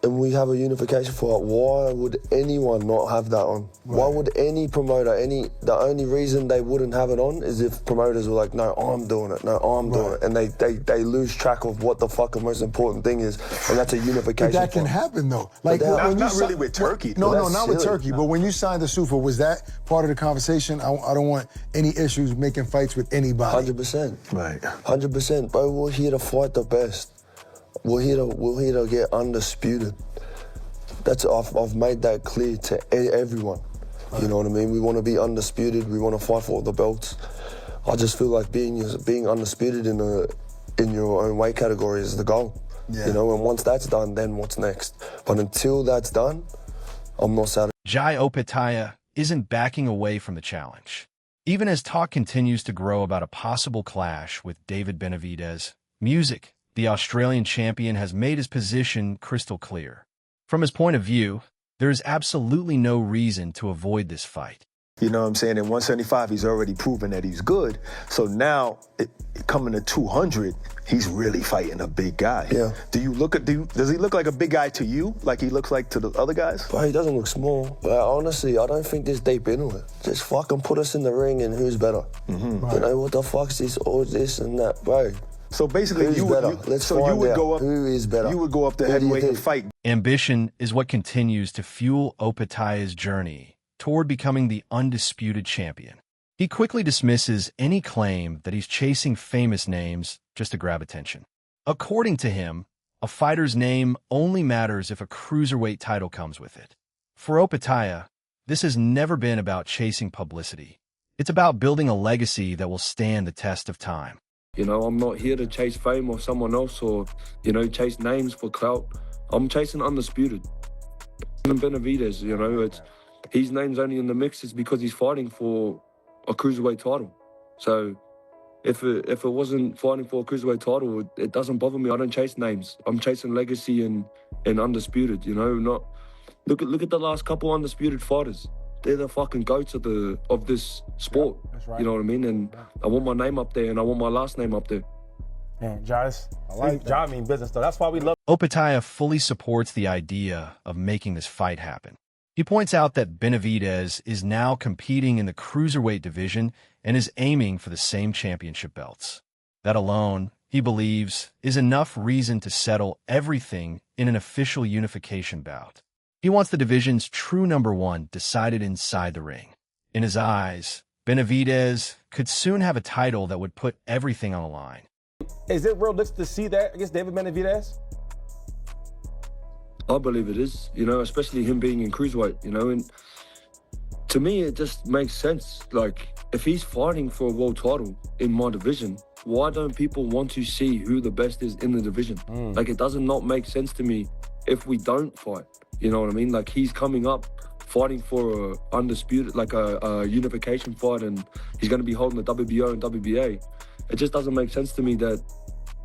and we have a unification fight, why would anyone not have that on? Right. Why would any promoter, the only reason they wouldn't have it on is if promoters were like, no, I'm doing it, no, I'm doing it. And they lose track of what the fucking most important thing is, and that's a unification But that can fight. happen, though. Like, not really with Turkey. No, though. not with Turkey. But when you signed the Sufa, was that part of the conversation? I don't want any issues making fights with anybody. 100%. Right. 100%. Bro, we're here to fight the best. We're here to get undisputed. I've made that clear to everyone. Right. You know what I mean? We want to be undisputed. We want to fight for the belts. I just feel like being undisputed in your own weight category is the goal. Yeah. You know, and once that's done, then what's next? But until that's done, I'm not satisfied. Jai Opetaia isn't backing away from the challenge. Even as talk continues to grow about a possible clash with David Benavidez, Music, the Australian champion, has made his position crystal clear. From his point of view, there is absolutely no reason to avoid this fight. You know what I'm saying? In 175, he's already proven that he's good. So now, coming to 200, he's really fighting a big guy. Yeah. Does he look like a big guy to you, like he looks like to the other guys? But he doesn't look small. But honestly, I don't think there's deep into it. Just fucking put us in the ring and who's better. Mm-hmm. Right. You know, what the fuck's this, all this and that, bro. So basically, you would go up. Who is better? You would go up to heavyweight and fight. Ambition is what continues to fuel Opetaia's journey toward becoming the undisputed champion. He quickly dismisses any claim that he's chasing famous names just to grab attention. According to him, a fighter's name only matters if a cruiserweight title comes with it. For Opetaia, this has never been about chasing publicity. It's about building a legacy that will stand the test of time. You know, I'm not here to chase fame or someone else or, you know, chase names for clout. I'm chasing undisputed. And Benavidez, you know, his name's only in the mix is because he's fighting for a cruiserweight title. So if it wasn't fighting for a cruiserweight title, it doesn't bother me. I don't chase names. I'm chasing legacy and undisputed, you know. Look at the last couple undisputed fighters. They're the fucking goats of this sport. Yeah, that's right. You know what I mean? And I want my name up there and I want my last name up there. Man, Josh, John mean business though. That's why we love. Opetaia fully supports the idea of making this fight happen. He points out that Benavidez is now competing in the cruiserweight division and is aiming for the same championship belts. That alone, he believes, is enough reason to settle everything in an official unification bout. He wants the division's true number one decided inside the ring. In his eyes, Benavidez could soon have a title that would put everything on the line. Is it realistic to see that against David Benavidez? I believe it is, you know, especially him being in cruiserweight, you know, and to me it just makes sense. Like, if he's fighting for a world title in my division, why don't people want to see who the best is in the division? Like, it doesn't not make sense to me if we don't fight. You know what I mean? Like, he's coming up fighting for a undisputed, like a unification fight, and he's going to be holding the WBO and WBA. It just doesn't make sense to me that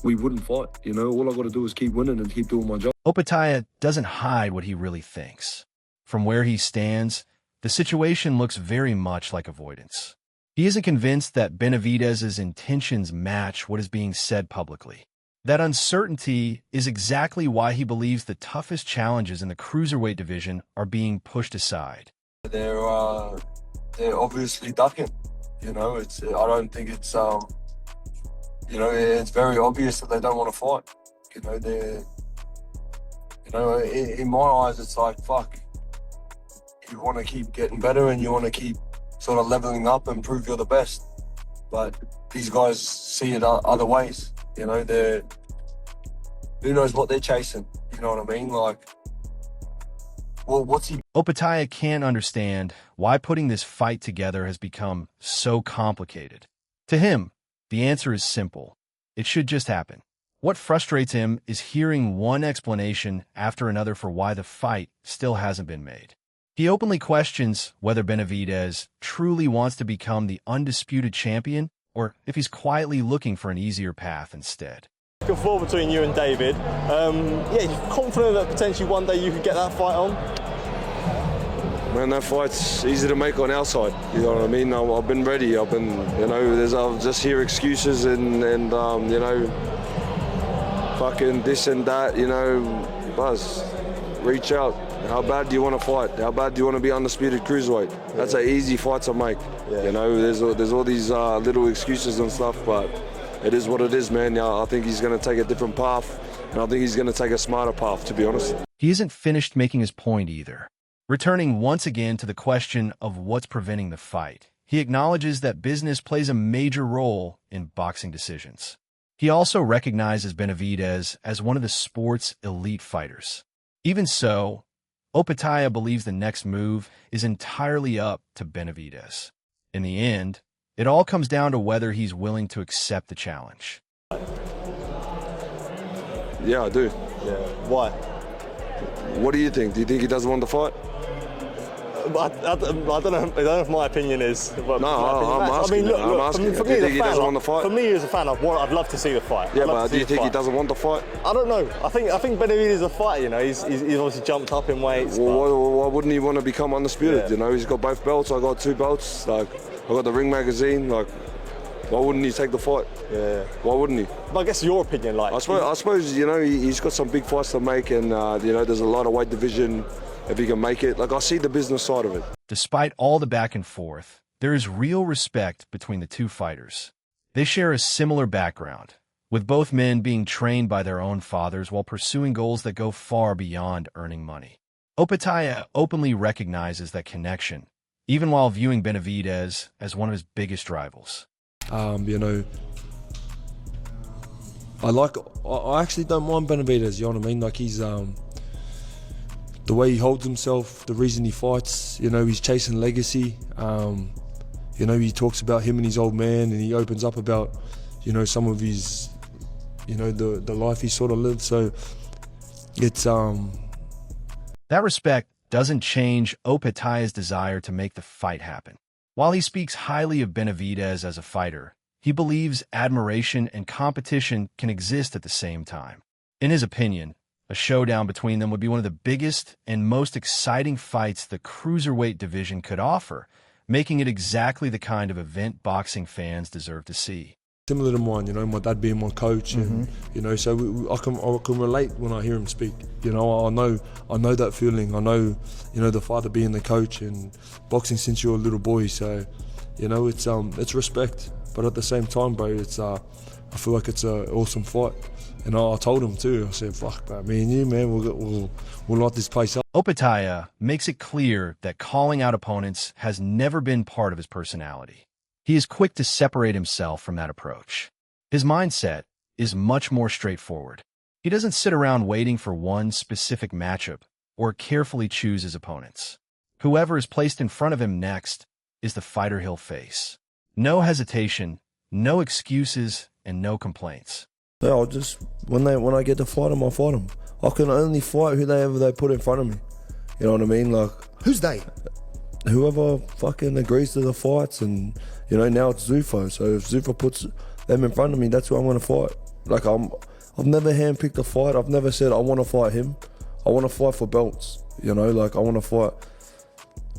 we wouldn't fight. You know, all I got to do is keep winning and keep doing my job. Opetaia doesn't hide what he really thinks. From where he stands, the situation looks very much like avoidance. He isn't convinced that Benavidez's intentions match what is being said publicly. That uncertainty is exactly why he believes the toughest challenges in the cruiserweight division are being pushed aside. They're obviously ducking. You know, I don't think it's you know, it's very obvious that they don't want to fight. You know, in my eyes, it's like, fuck. You want to keep getting better and you want to keep sort of leveling up and prove you're the best. But these guys see it other ways. You know, who knows what they're chasing? You know what I mean? Like, well, what's he? Opetaia can't understand why putting this fight together has become so complicated. To him, the answer is simple. It should just happen. What frustrates him is hearing one explanation after another for why the fight still hasn't been made. He openly questions whether Benavidez truly wants to become the undisputed champion or if he's quietly looking for an easier path instead. Back and forth between you and David. Yeah, you're confident that potentially one day you could get that fight on? Man, that fight's easy to make on our side. You know what I mean? I've been ready. You know, I'll just hear excuses and you know, fucking this and that. You know, Buzz. reach out. How bad do you want to fight? How bad do you want to be undisputed cruiserweight? That's an easy fight to make. Yeah. You know, there's all these little excuses and stuff, but it is what it is, man. Yeah, I think he's going to take a different path, and I think he's going to take a smarter path, to be honest. He isn't finished making his point either. Returning once again to the question of what's preventing the fight, he acknowledges that business plays a major role in boxing decisions. He also recognizes Benavidez as one of the sport's elite fighters. Even so, Opetaia believes the next move is entirely up to Benavidez. In the end, it all comes down to whether he's willing to accept the challenge. Yeah, I do. Yeah. Why? What do you think? Do you think he doesn't want the fight? I don't know if my opinion is. No, I'm asking. I'm asking. For Do me, you as think he doesn't want the fight? For me as a fan, I'd love to see the fight. Yeah, but do you think he doesn't want the fight? I don't know. I think Benavidez is a fighter. You know, he's obviously jumped up in weights. Why wouldn't he want to become undisputed? Yeah. You know, he's got both belts. I got 2 belts. Like, I got the Ring magazine. Like, why wouldn't he take the fight? Yeah. Why wouldn't he? But I guess your opinion, like. I suppose you know he's got some big fights to make, and you know there's a lot of weight division if he can make it. Like, I see the business side of it. Despite all the back and forth, there is real respect between the two fighters. They share a similar background, with both men being trained by their own fathers while pursuing goals that go far beyond earning money. Opetaia openly recognizes that connection, even while viewing Benavidez as one of his biggest rivals. You know, I actually don't mind Benavidez, you know what I mean? Like, he's, the way he holds himself, the reason he fights, you know, he's chasing legacy. You know, he talks about him and his old man, and he opens up about, you know, some of his, you know, the life he sort of lived. So it's, That respect doesn't change Opetaia's desire to make the fight happen. While he speaks highly of Benavidez as a fighter, he believes admiration and competition can exist at the same time. In his opinion, a showdown between them would be one of the biggest and most exciting fights the cruiserweight division could offer, making it exactly the kind of event boxing fans deserve to see. similar to mine, you know, my dad being my coach, and you know, so I can relate when I hear him speak. You know, I know that feeling. I know, you know, the father being the coach and boxing since you're a little boy. So, you know, it's respect, but at the same time, bro, I feel like it's an awesome fight. And I told him too. I said, "Fuck, bro, me and you, man, we'll light this place up." Opetaia makes it clear that calling out opponents has never been part of his personality. He is quick to separate himself from that approach. His mindset is much more straightforward. He doesn't sit around waiting for one specific matchup or carefully choose his opponents. Whoever is placed in front of him next is the fighter he'll face. No hesitation, no excuses, and no complaints. Yeah, I'll just when I get to fight them, I fight them. I can only fight whoever they put in front of me. You know what I mean? Like, Who's they? whoever fucking agrees to the fights, and you know, now it's Zufo. So if Zufo puts them in front of me, that's who I'm gonna fight. Like, I've never handpicked a fight. I've never said I want to fight him. I want to fight for belts. You know, like, I want to fight.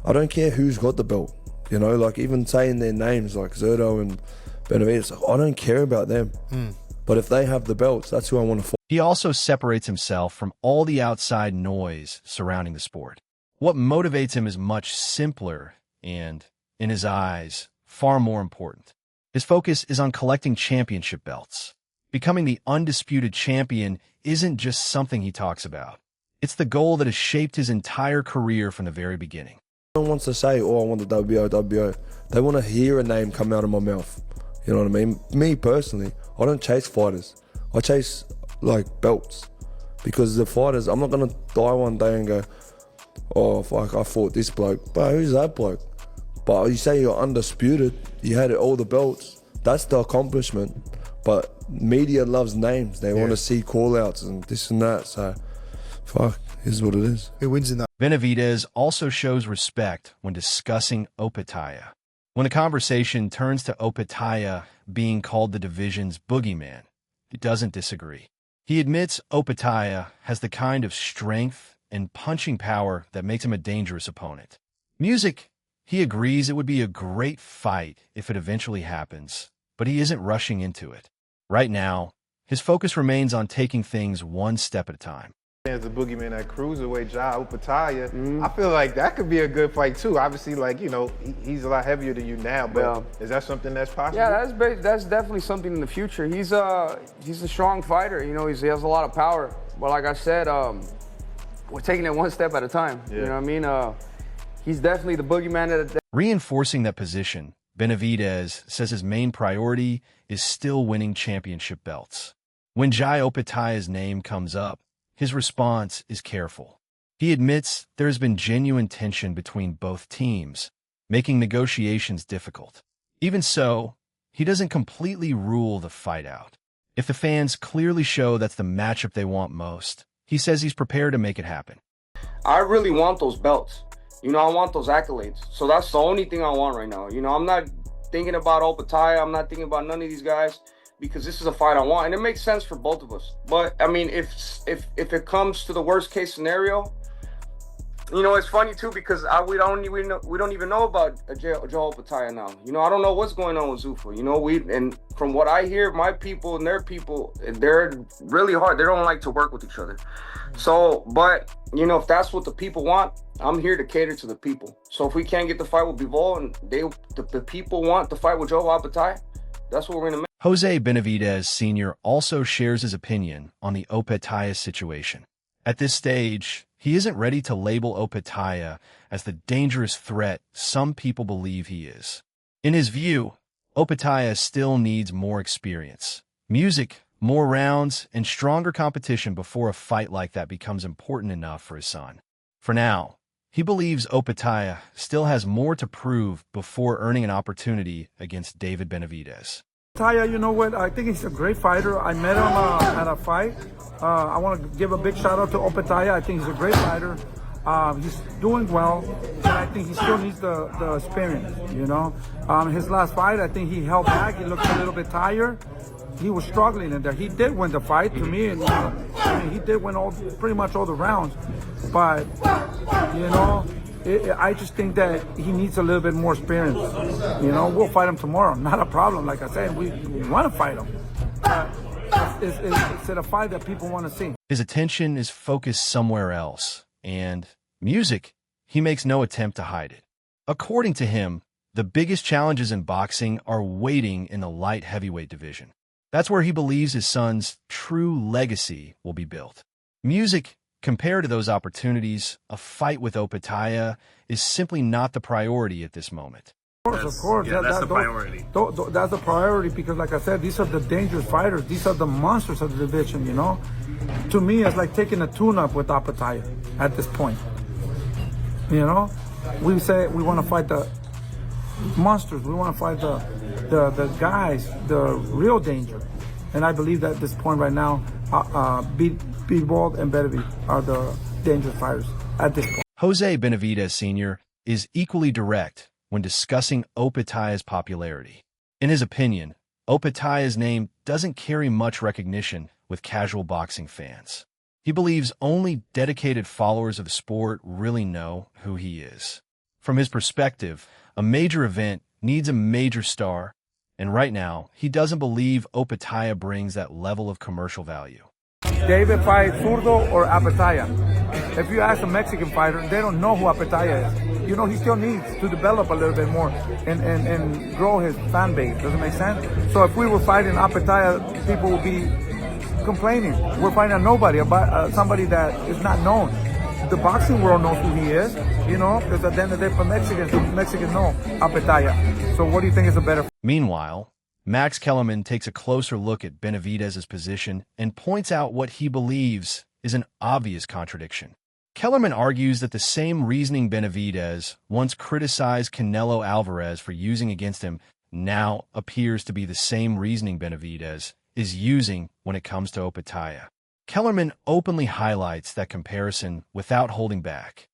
I don't care who's got the belt. You know, like, even saying their names like Zerto and Benavidez, like, I don't care about them. But if they have the belts, that's who I want to fight. He also separates himself from all the outside noise surrounding the sport. What motivates him is much simpler and, in his eyes, far more important. His focus is on collecting championship belts. Becoming the undisputed champion isn't just something he talks about. It's the goal that has shaped his entire career from the very beginning. No one wants to say, "Oh, I want the WO." They want to hear a name come out of my mouth. You know what I mean? Me personally, I don't chase fighters. I chase, like, belts. Because the fighters, I'm not going to die one day and go, "Oh, fuck, I fought this bloke." But who's that bloke? But you say you're undisputed, you had all the belts. That's the accomplishment. But media loves names. They want to see call-outs and this and that. So, fuck, here's what it is. Who wins in that? Benavidez also shows respect when discussing Opetaia. When the conversation turns to Opetaia being called the division's boogeyman, he doesn't disagree. He admits Opetaia has the kind of strength and punching power that makes him a dangerous opponent. Music, he agrees it would be a great fight if it eventually happens, but he isn't rushing into it. Right now, his focus remains on taking things one step at a time. as the boogeyman at cruiserweight, Opetaia. I feel like that could be a good fight too. Obviously, like, you know, he's a lot heavier than you now, but is that something that's possible? Yeah, that's definitely something in the future. He's a strong fighter. You know, he has a lot of power. But like I said, we're taking it one step at a time. Yeah. You know what I mean? He's definitely the boogeyman. Reinforcing that position, Benavidez says his main priority is still winning championship belts. When Jai Opetaia's name comes up, his response is careful. He admits there has been genuine tension between both teams, making negotiations difficult. Even so, he doesn't completely rule the fight out. If the fans clearly show that's the matchup they want most, he says he's prepared to make it happen. I really want those belts. You know, I want those accolades. So that's the only thing I want right now. You know, I'm not thinking about Opetaia. I'm not thinking about none of these guys, because this is a fight I want, and it makes sense for both of us. But I mean, if it comes to the worst case scenario, you know, it's funny too, because we don't even know about Joe Opetaia now. You know, I don't know what's going on with Zuffa. You know, and from what I hear, my people and their people, they're really hard. They don't like to work with each other. So, but you know, if that's what the people want, I'm here to cater to the people. So if we can't get the fight with Bivol and the people want the fight with Joe Opetaia, that's what we're gonna make. Jose Benavidez Sr. also shares his opinion on the Opetaia situation. At this stage, he isn't ready to label Opetaia as the dangerous threat some people believe he is. In his view, Opetaia still needs more experience, music, more rounds, and stronger competition before a fight like that becomes important enough for his son. For now, he believes Opetaia still has more to prove before earning an opportunity against David Benavidez. Opetaia, you know what? I think he's a great fighter. I met him at a fight. I want to give a big shout out to Opetaia. I think he's a great fighter. He's doing well, but I think he still needs the experience, you know. His last fight, I think he held back. He looked a little bit tired. He was struggling in there. He did win the fight to me, and I mean, he did win pretty much all the rounds. But, you know, I just think that he needs a little bit more experience. You know, we'll fight him tomorrow. Not a problem. Like I said, we want to fight him. It's a fight that people want to see. His attention is focused somewhere else, and music, he makes no attempt to hide it. According to him, the biggest challenges in boxing are waiting in the light heavyweight division. That's where he believes his son's true legacy will be built. Music, compared to those opportunities, a fight with Opetaia is simply not the priority at this moment. Of course. Yeah, that's the priority. That's the priority, because, like I said, these are the dangerous fighters. These are the monsters of the division, you know? To me, it's like taking a tune-up with Opetaia at this point. You know? We say we want to fight the monsters. We want to fight the guys, the real danger. And I believe that at this point right now, Bivol and Benavidez are the dangerous fighters at this point. Jose Benavidez Sr. is equally direct when discussing Opetaia's popularity. In his opinion, Opetaia's name doesn't carry much recognition with casual boxing fans. He believes only dedicated followers of the sport really know who he is. From his perspective, a major event needs a major star, and right now, he doesn't believe Opetaia brings that level of commercial value. David fights Zurdo or Opetaia. If you ask a Mexican fighter, they don't know who Opetaia is. You know, he still needs to develop a little bit more and grow his fan base. Does it make sense? So if we were fighting Opetaia, people would be complaining. We're fighting a nobody, about somebody that is not known. The boxing world knows who he is, you know, because at the end of the day, for Mexicans know Opetaia. So what do you think is a better? Meanwhile, Max Kellerman takes a closer look at Benavidez's position and points out what he believes is an obvious contradiction. Kellerman argues that the same reasoning Benavidez once criticized Canelo Alvarez for using against him now appears to be the same reasoning Benavidez is using when it comes to Opetaia. Kellerman openly highlights that comparison without holding back.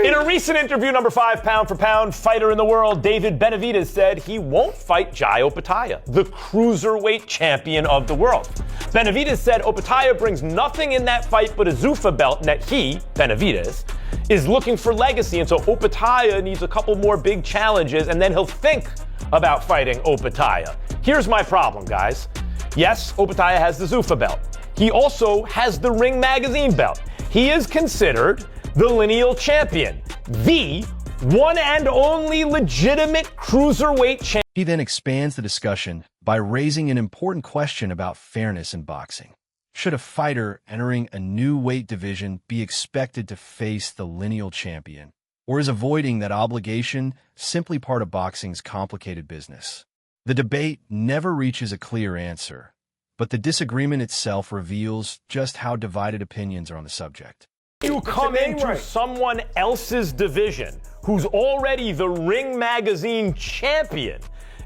In a recent interview, number 5 pound-for-pound fighter in the world, David Benavidez said he won't fight Jai Opetaia, the cruiserweight champion of the world. Benavidez said Opetaia brings nothing in that fight but a Zuffa belt, and that he, Benavidez, is looking for legacy, and so Opetaia needs a couple more big challenges, and then he'll think about fighting Opetaia. Here's my problem, guys. Yes, Opetaia has the Zuffa belt. He also has the Ring Magazine belt. He is considered the lineal champion, the one and only legitimate cruiserweight champion. He then expands the discussion by raising an important question about fairness in boxing. Should a fighter entering a new weight division be expected to face the lineal champion? Or is avoiding that obligation simply part of boxing's complicated business? The debate never reaches a clear answer, but the disagreement itself reveals just how divided opinions are on the subject. You come into someone else's division who's already the Ring Magazine champion.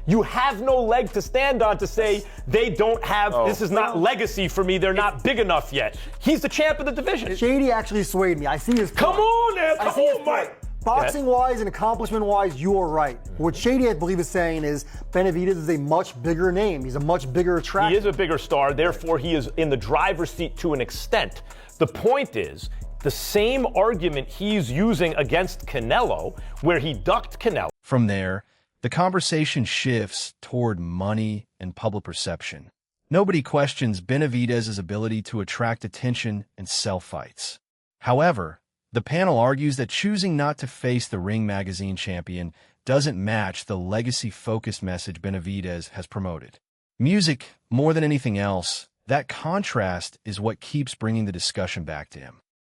You have no leg to stand on to say they don't have, this is not legacy for me, they're not big enough yet. He's the champ of the division. Shady actually swayed me. I see his point. Come on, man. Come on, Mike. Boxing-wise and accomplishment-wise, you are right. What Shady, I believe, is saying is Benavidez is a much bigger name. He's a much bigger attraction. He is a bigger star, therefore he is in the driver's seat to an extent. The point is, the same argument he's using against Canelo, where he ducked Canelo. From there, the conversation shifts toward money and public perception. Nobody questions Benavidez's ability to attract attention and sell fights. However, the panel argues that choosing not to face the Ring Magazine champion doesn't match the legacy-focused message Benavidez has promoted. Music, more than anything else, that contrast is what keeps bringing the discussion back to him.